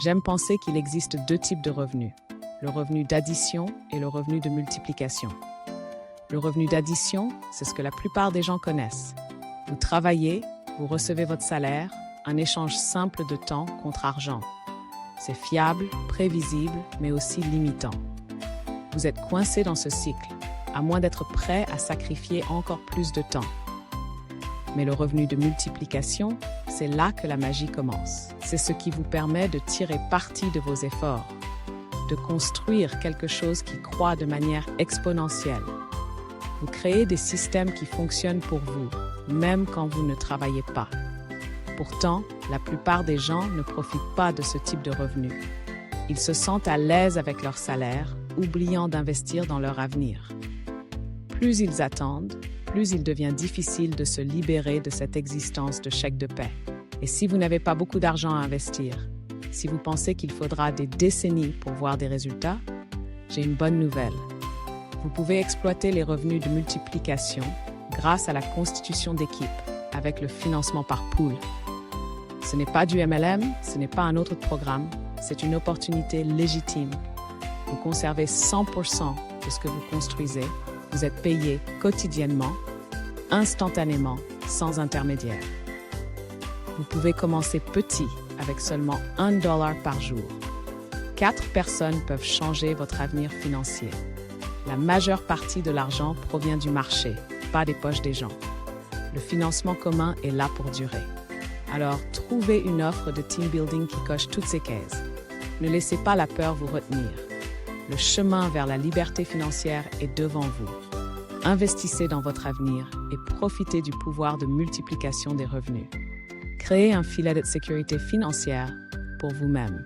J'aime penser qu'il existe deux types de revenus, le revenu d'addition et le revenu de multiplication. Le revenu d'addition, c'est ce que la plupart des gens connaissent. Vous travaillez, vous recevez votre salaire, un échange simple de temps contre argent. C'est fiable, prévisible, mais aussi limitant. Vous êtes coincé dans ce cycle, à moins d'être prêt à sacrifier encore plus de temps. Mais le revenu de multiplication, c'est là que la magie commence. C'est ce qui vous permet de tirer parti de vos efforts, de construire quelque chose qui croît de manière exponentielle. Vous créez des systèmes qui fonctionnent pour vous, même quand vous ne travaillez pas. Pourtant, la plupart des gens ne profitent pas de ce type de revenu. Ils se sentent à l'aise avec leur salaire, oubliant d'investir dans leur avenir. Plus ils attendent, plus il devient difficile de se libérer de cette existence de chèque de paie. Et si vous n'avez pas beaucoup d'argent à investir, si vous pensez qu'il faudra des décennies pour voir des résultats, j'ai une bonne nouvelle. Vous pouvez exploiter les revenus de multiplication grâce à la constitution d'équipe avec le financement par pool. Ce n'est pas du MLM, ce n'est pas un autre programme, c'est une opportunité légitime. Vous conservez 100% de ce que vous construisez. Vous êtes payé quotidiennement, instantanément, sans intermédiaire. Vous pouvez commencer petit, avec seulement $1 par jour. 4 personnes peuvent changer votre avenir financier. La majeure partie de l'argent provient du marché, pas des poches des gens. Le financement commun est là pour durer. Alors, trouvez une offre de team building qui coche toutes ces cases. Ne laissez pas la peur vous retenir. Le chemin vers la liberté financière est devant vous. Investissez dans votre avenir et profitez du pouvoir de multiplication des revenus. Créez un filet de sécurité financière pour vous-même.